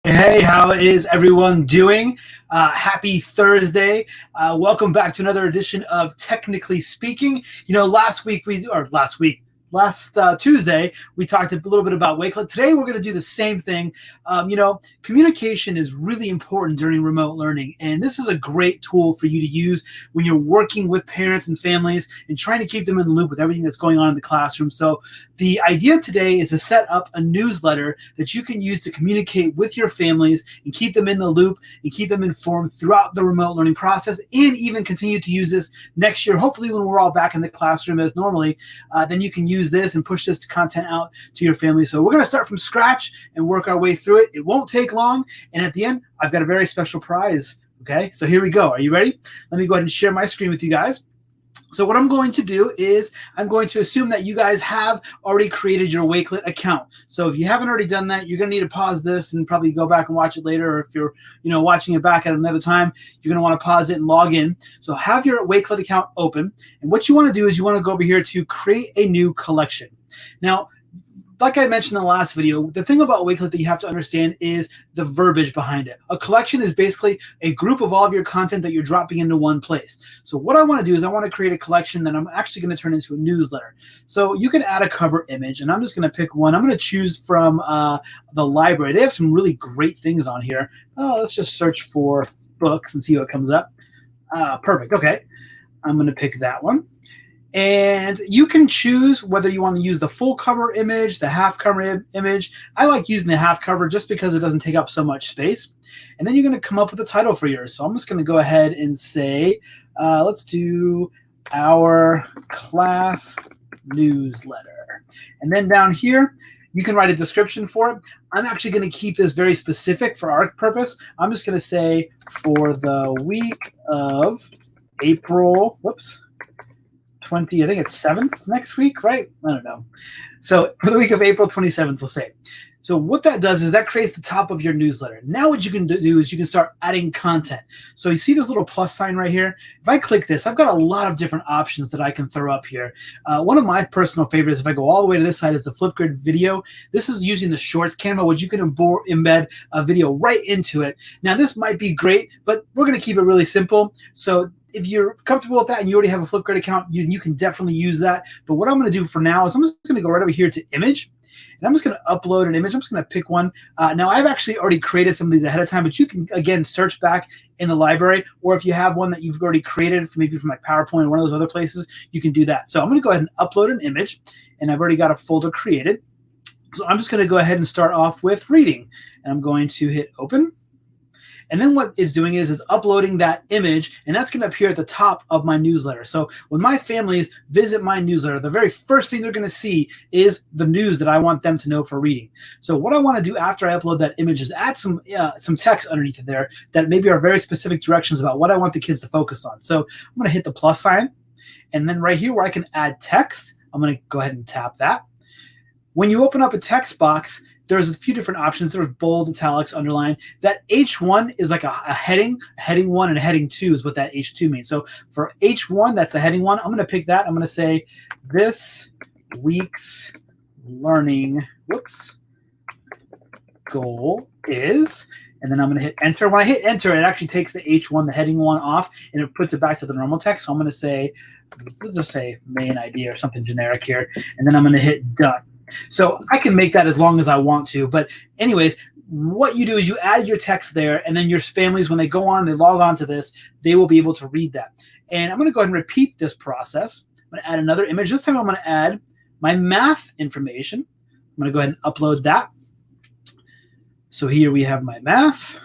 Hey, how is everyone doing? Happy Thursday. Welcome back to another edition of Technically Speaking. Last Tuesday, we talked a little bit about Wakelet. Today, we're going to do the same thing. Communication is really important during remote learning, and this is a great tool for you to use when you're working with parents and families and trying to keep them in the loop with everything that's going on in the classroom. So the idea today is to set up a newsletter that you can use to communicate with your families and keep them in the loop and keep them informed throughout the remote learning process, and even continue to use this next year. Hopefully, when we're all back in the classroom as normally, then you can use this and push this content out to your family. So we're going to start from scratch and work our way through it. It won't take long. And at the end, I've got a very special prize. Okay, so here we go. Are you ready? Let me go ahead and share my screen with you guys. So what I'm going to do is I'm going to assume that you guys have already created your Wakelet account. So if you haven't already done that, you're going to need to pause this and probably go back and watch it later. Or if you're watching it back at another time, you're going to want to pause it and log in. So have your Wakelet account open. And what you want to do is you want to go over here to create a new collection. Now, like I mentioned in the last video, the thing about Wakelet that you have to understand is the verbiage behind it. A collection is basically a group of all of your content that you're dropping into one place. So what I want to do is I want to create a collection that I'm actually going to turn into a newsletter. So you can add a cover image, and I'm just going to pick one. I'm going to choose from the library. They have some really great things on here. Let's just search for books and see what comes up. Perfect. Okay. I'm going to pick that one. And you can choose whether you want to use the full cover image, the half cover image. I like using the half cover just because it doesn't take up so much space. And then you're going to come up with a title for yours. So I'm just going to go ahead and say, let's do our class newsletter. And then down here, you can write a description for it. I'm actually going to keep this very specific for our purpose. I'm just going to say for the week of April, 20, I think it's 7th next week, right? I don't know. So for the week of April 27th, we'll say. So what that does is that creates the top of your newsletter. Now what you can do is you can start adding content. So you see this little plus sign right here? If I click this, I've got a lot of different options that I can throw up here. One of my personal favorites, if I go all the way to this side, is the Flipgrid video. This is using the Shorts camera, which you can embed a video right into it. Now this might be great, but we're going to keep it really simple. So if you're comfortable with that and you already have a Flipgrid account, you can definitely use that. But what I'm going to do for now is I'm just going to go right over here to image, and I'm just going to upload an image. I'm just going to pick one. Now, I've actually already created some of these ahead of time, but you can, again, search back in the library, or if you have one that you've already created, maybe from like PowerPoint or one of those other places, you can do that. So I'm going to go ahead and upload an image, and I've already got a folder created. So I'm just going to go ahead and start off with reading, and I'm going to hit open. And then what it's doing is uploading that image, and that's going to appear at the top of my newsletter. So when my families visit my newsletter, the very first thing they're going to see is the news that I want them to know for reading. So what I want to do after I upload that image is add some text underneath it there that maybe are very specific directions about what I want the kids to focus on. So I'm going to hit the plus sign, and then right here where I can add text, I'm going to go ahead and tap that. When you open up a text box, there's a few different options. There's bold, italics, underline. That H1 is like a heading. Heading 1 and heading 2 is what that H2 means. So for H1, that's the heading 1. I'm going to pick that. I'm going to say this week's learning goal is, and then I'm going to hit enter. When I hit enter, it actually takes the H1, the heading 1 off, and it puts it back to the normal text. So I'm going to say, let's just say main idea or something generic here, and then I'm going to hit done. So I can make that as long as I want to. But anyways, what you do is you add your text there, and then your families, when they go on, they log on to this, they will be able to read that. And I'm going to go ahead and repeat this process. I'm going to add another image. This time I'm going to add my math information. I'm going to go ahead and upload that. So here we have my math.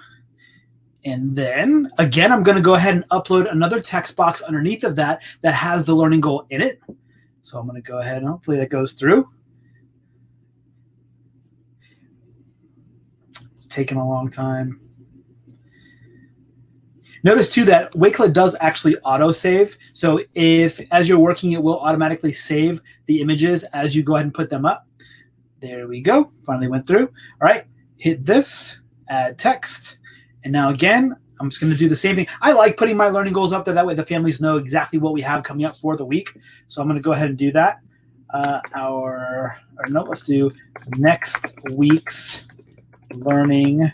And then, again, I'm going to go ahead and upload another text box underneath of that has the learning goal in it. So I'm going to go ahead and hopefully that goes through. Taking a long time. Notice too that Wakelet does actually auto-save. So if as you're working, it will automatically save the images as you go ahead and put them up. There we go. Finally went through. All right. Hit this, add text. And now again, I'm just going to do the same thing. I like putting my learning goals up there. That way the families know exactly what we have coming up for the week. So I'm going to go ahead and do that. Let's do next week's learning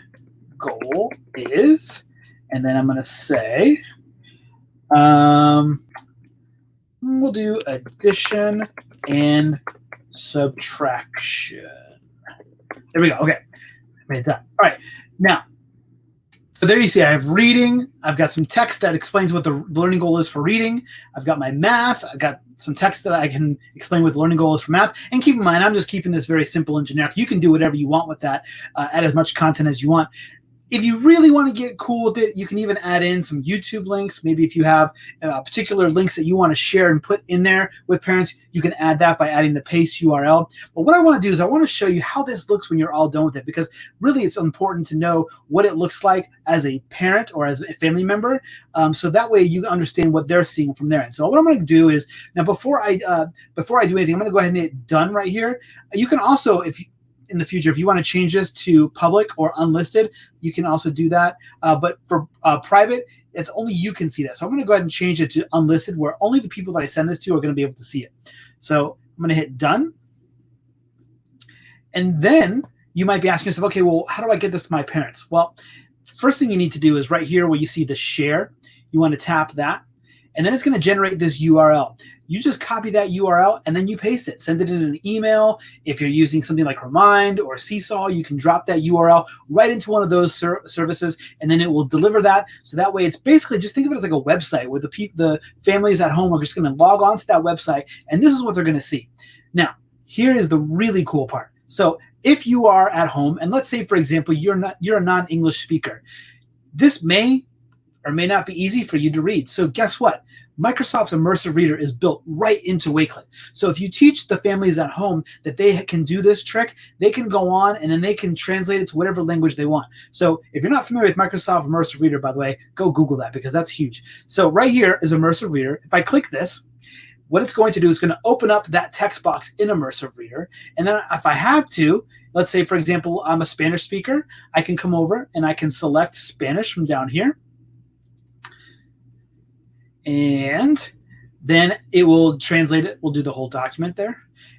goal is, and then I'm going to say, we'll do addition and subtraction. There we go. Okay. Made that. All right. Now, so there you see I have reading. I've got some text that explains what the learning goal is for reading. I've got my math. I've got some text that I can explain what the learning goal is for math. And keep in mind, I'm just keeping this very simple and generic. You can do whatever you want with that, add as much content as you want. If you really want to get cool with it, you can even add in some YouTube links. Maybe if you have particular links that you want to share and put in there with parents, you can add that by adding the paste URL. But what I want to do is I want to show you how this looks when you're all done with it, because really it's important to know what it looks like as a parent or as a family member, so that way you understand what they're seeing from there. And so what I'm going to do is, now before I do anything, I'm going to go ahead and hit done right here. You can also, in the future, if you want to change this to public or unlisted, you can also do that. But for private, it's only you can see that. So I'm going to go ahead and change it to unlisted, where only the people that I send this to are going to be able to see it. So I'm going to hit done. And then you might be asking yourself, okay, well, how do I get this to my parents? Well, first thing you need to do is right here where you see the share, you want to tap that. And then it's going to generate this URL. You just copy that URL and then you paste it. Send it in an email. If you're using something like Remind or Seesaw, you can drop that URL right into one of those services, and then it will deliver that. So that way, it's basically, just think of it as like a website where the families at home are just going to log on to that website, and this is what they're going to see. Now, here is the really cool part. So if you are at home, and let's say, for example, you're a non-English speaker, this may or may not be easy for you to read. So guess what? Microsoft's Immersive Reader is built right into Wakelet. So if you teach the families at home that they can do this trick, they can go on and then they can translate it to whatever language they want. So if you're not familiar with Microsoft Immersive Reader, by the way, go Google that, because that's huge. So right here is Immersive Reader. If I click this, what it's going to do is going to open up that text box in Immersive Reader. And then if I have to, let's say, for example, I'm a Spanish speaker, I can come over and I can select Spanish from down here. And then it will translate it. We'll do the whole document there.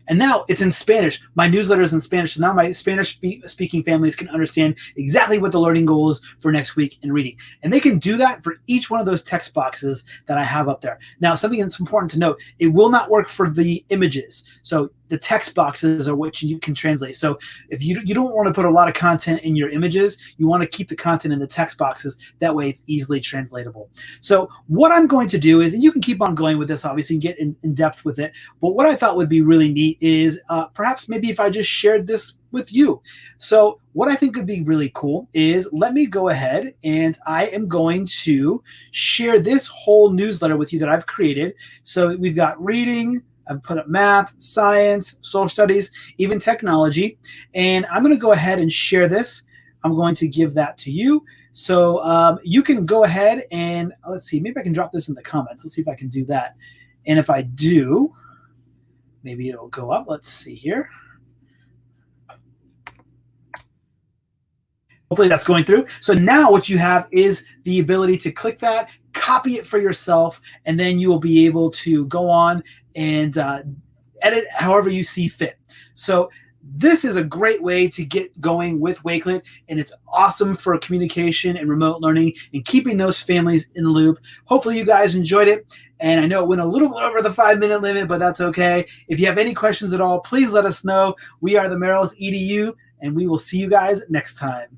And now it's in Spanish. My newsletter is in Spanish. So now my Spanish-speaking families can understand exactly what the learning goal is for next week in reading. And they can do that for each one of those text boxes that I have up there. Now, something that's important to note, it will not work for the images. So the text boxes are what you can translate. So if you don't want to put a lot of content in your images, you want to keep the content in the text boxes. That way it's easily translatable. So what I'm going to do is, and you can keep on going with this, obviously, and get in depth with it. But what I thought would be really neat is perhaps maybe if I just shared this with you. So what I think would be really cool is, let me go ahead and I am going to share this whole newsletter with you that I've created. So we've got reading, I've put up math, science, social studies, even technology. And I'm going to go ahead and share this. I'm going to give that to you. So you can go ahead and, let's see, maybe I can drop this in the comments. Let's see if I can do that. And if I do, maybe it'll go up. Let's see here. Hopefully that's going through. So now what you have is the ability to click that, copy it for yourself, and then you will be able to go on and edit however you see fit. So this is a great way to get going with Wakelet, and it's awesome for communication and remote learning and keeping those families in the loop. Hopefully you guys enjoyed it, and I know it went a little bit over the 5-minute limit, but that's okay. If you have any questions at all, please let us know. We are TheMerrillsEDU, and we will see you guys next time.